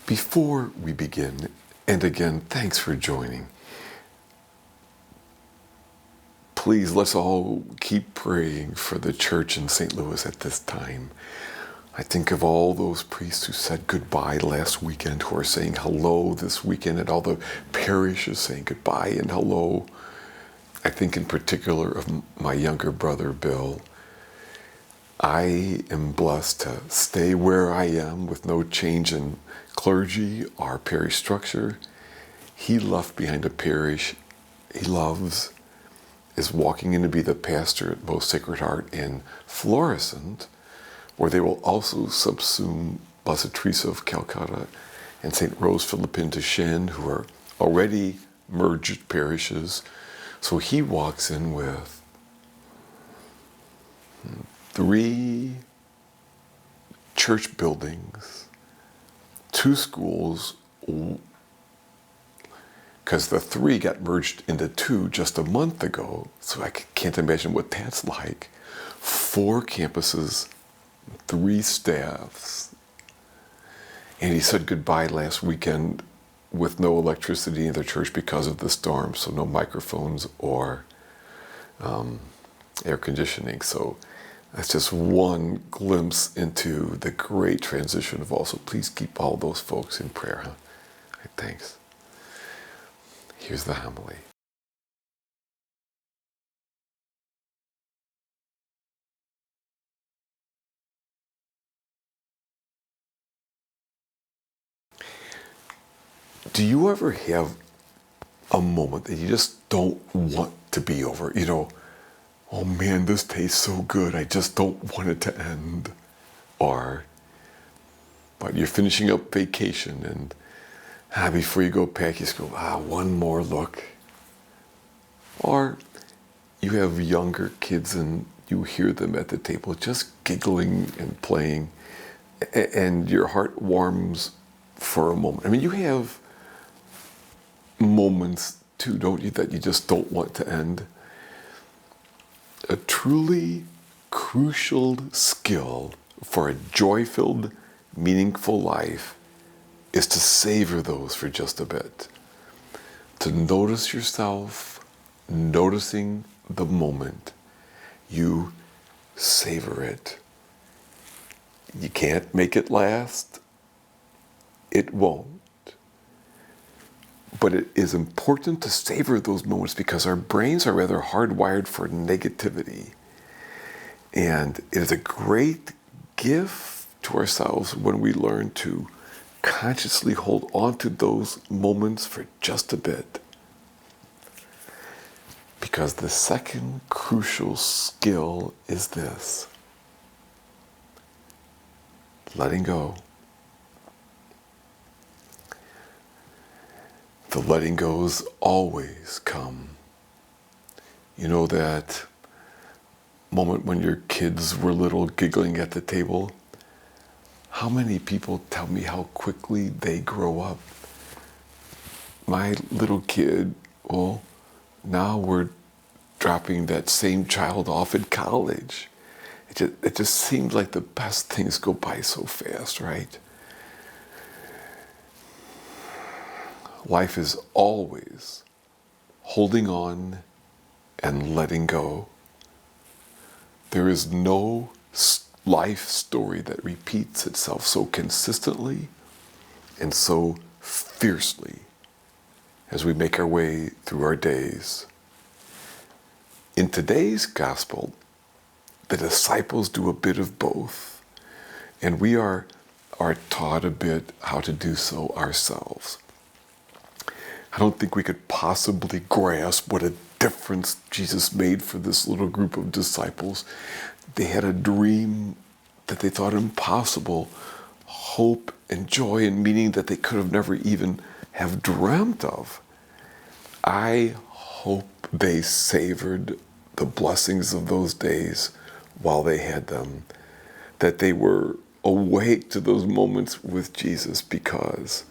Before we begin, and again, thanks for joining, please let's all keep praying for the church in St. Louis at this time. I think of all those priests who said goodbye last weekend, who are saying hello this weekend, and all the parishes saying goodbye and hello. I think in particular of my younger brother, Bill. I am blessed to stay where I am with no change in clergy or parish structure. He left behind a parish he loves, is walking in to be the pastor at Most Sacred Heart in Florissant, where they will also subsume Blessed Teresa of Calcutta and St. Rose Philippine de Chêne, who are already merged parishes. So he walks in with 3 church buildings, 2 schools, because the 3 got merged into 2 just a month ago, so I can't imagine what that's like. 4 campuses, 3 staffs. And he said goodbye last weekend with no electricity in the church because of the storm, so no microphones or air conditioning. So that's just one glimpse into the great transition of all. So please keep all those folks in prayer. Huh? Right, thanks. Here's the homily. Do you ever have a moment that you just don't want to be over? You know, oh man, this tastes so good, I just don't want it to end. Or, but you're finishing up vacation and before you go back, you just go, one more look. Or you have younger kids and you hear them at the table just giggling and playing, and your heart warms for a moment. I mean, you have moments too, don't you, that you just don't want to end. A truly crucial skill for a joy-filled, meaningful life is to savor those for just a bit. To notice yourself, noticing the moment. You savor it. You can't make it last. It won't. But it is important to savor those moments because our brains are rather hardwired for negativity. And it is a great gift to ourselves when we learn to consciously hold on to those moments for just a bit. Because the second crucial skill is this: letting go. The letting goes always come. You know that moment when your kids were little, giggling at the table? How many people tell me how quickly they grow up? My little kid, well, now we're dropping that same child off at college. It just seems like the best things go by so fast, right? Life is always holding on and letting go. There is no life story that repeats itself so consistently and so fiercely as we make our way through our days. In today's gospel, the disciples do a bit of both, and we are taught a bit how to do so ourselves. I don't think we could possibly grasp what a difference Jesus made for this little group of disciples. They had a dream that they thought impossible, hope and joy and meaning that they could have never even have dreamt of. I hope they savored the blessings of those days while they had them, that they were awake to those moments with Jesus, because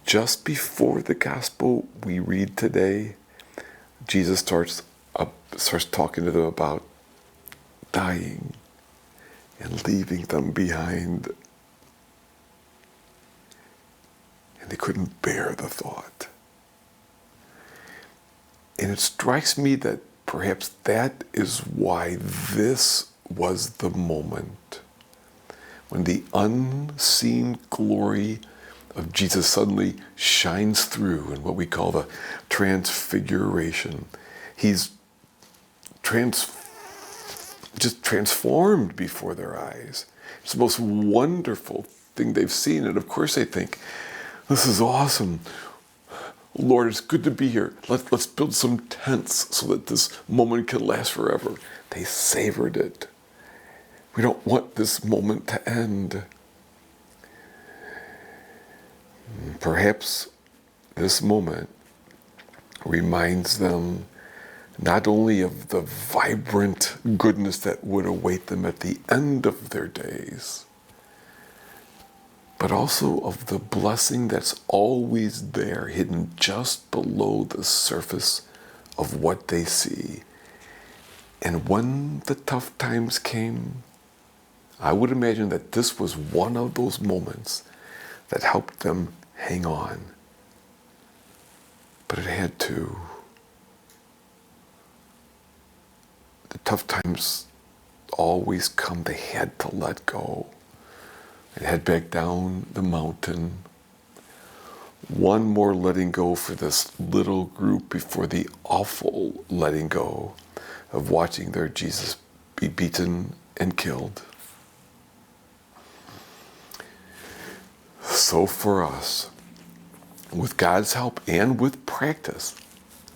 just before the gospel we read today, Jesus starts talking to them about dying and leaving them behind. They couldn't bear the thought. And it strikes me that perhaps that is why this was the moment when the unseen glory of Jesus suddenly shines through in what we call the Transfiguration. He's just transformed before their eyes. It's the most wonderful thing they've seen. And of course they think, this is awesome. Lord, it's good to be here. Let's build some tents so that this moment can last forever. They savored it. We don't want this moment to end. Perhaps this moment reminds them not only of the vibrant goodness that would await them at the end of their days, but also of the blessing that's always there, hidden just below the surface of what they see. And when the tough times came, I would imagine that this was one of those moments that helped them hang on. But it had to. The tough times always come. They had to let go and head back down the mountain. One more letting go for this little group before the awful letting go of watching their Jesus be beaten and killed. So for us, with God's help and with practice,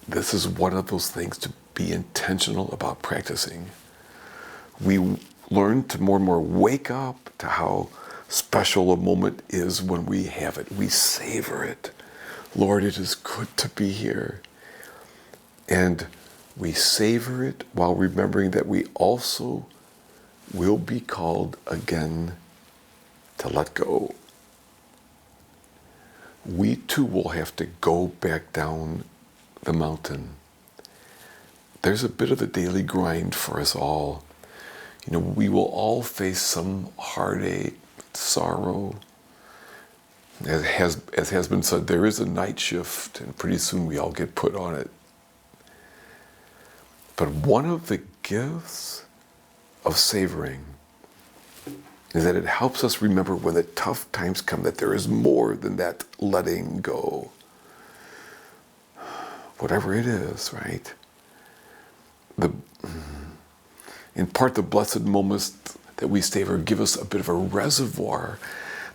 this is one of those things to be intentional about practicing. We learn to more and more wake up to how special a moment is when we have it. We savor it. Lord, it is good to be here. And we savor it while remembering that we also will be called again to let go. We too will have to go back down the mountain. There's a bit of a daily grind for us all. We will all face some heartache, sorrow. As has been said, there is a night shift, and pretty soon we all get put on it. But one of the gifts of savoring is that it helps us remember when the tough times come that there is more than that letting go. Whatever it is, right? In part, the blessed moments that we savor give us a bit of a reservoir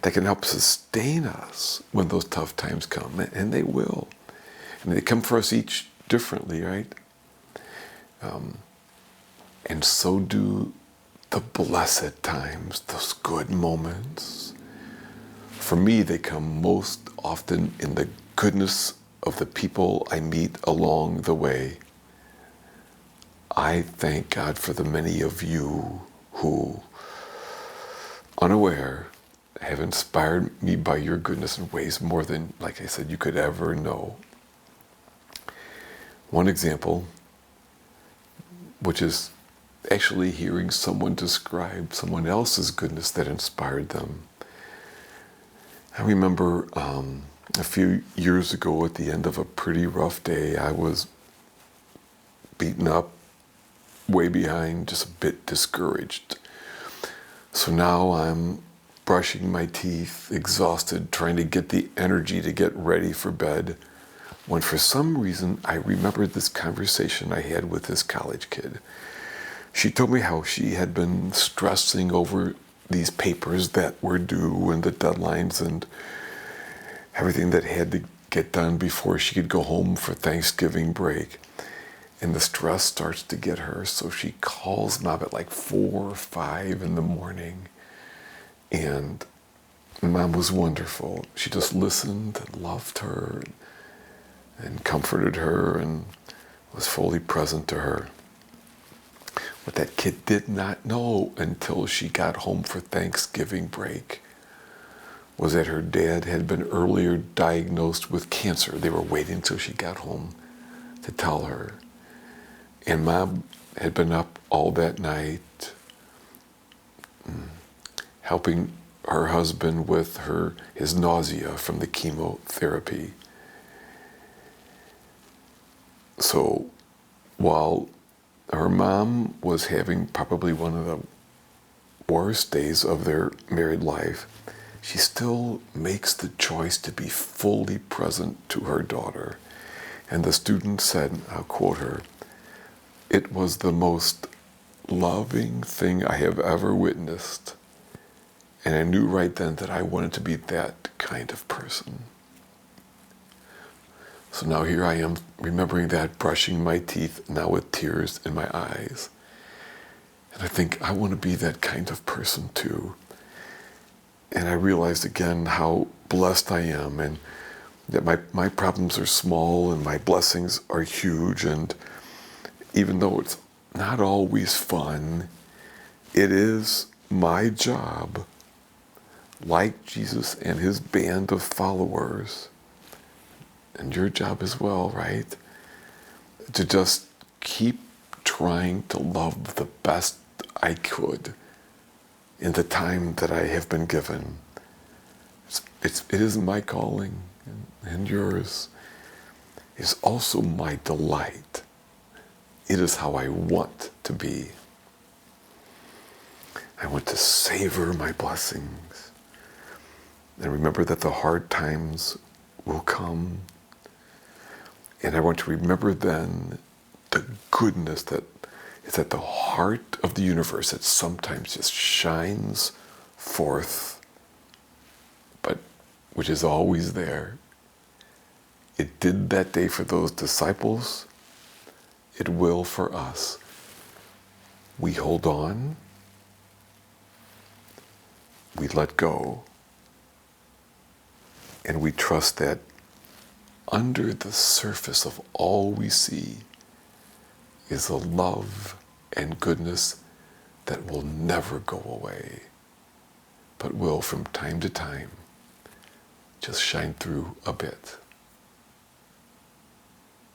that can help sustain us when those tough times come, and they will. And they come for us each differently, right? And so do the blessed times, those good moments. For me, they come most often in the goodness of the people I meet along the way. I thank God for the many of you who, unaware, have inspired me by your goodness in ways more than, like I said, you could ever know. One example, which is actually hearing someone describe someone else's goodness that inspired them. I remember a few years ago at the end of a pretty rough day, I was beaten up, way behind, just a bit discouraged. So now I'm brushing my teeth, exhausted, trying to get the energy to get ready for bed, when for some reason I remembered this conversation I had with this college kid. She told me how she had been stressing over these papers that were due and the deadlines and everything that had to get done before she could go home for Thanksgiving break. And the stress starts to get her, so she calls Mom at like 4 or 5 in the morning. And Mom was wonderful. She just listened and loved her and comforted her and was fully present to her. What that kid did not know until she got home for Thanksgiving break was that her dad had been earlier diagnosed with cancer. They were waiting until she got home to tell her. And Mom had been up all that night helping her husband with his nausea from the chemotherapy. So while her mom was having probably one of the worst days of their married life, she still makes the choice to be fully present to her daughter. And the student said, I'll quote her, "It was the most loving thing I have ever witnessed. And I knew right then that I wanted to be that kind of person." So now here I am remembering that, brushing my teeth, now with tears in my eyes. And I think I want to be that kind of person too. And I realized again how blessed I am, and that my problems are small and my blessings are huge. And even though it's not always fun, it is my job, like Jesus and his band of followers, and your job as well, right? To just keep trying to love the best I could in the time that I have been given. It is my calling, and yours. It is also my delight. It is how I want to be. I want to savor my blessings and remember that the hard times will come. And I want to remember then the goodness that is at the heart of the universe, that sometimes just shines forth, but which is always there. It did that day for those disciples. It will for us. We hold on. We let go. And we trust that under the surface of all we see is a love and goodness that will never go away, but will from time to time just shine through a bit.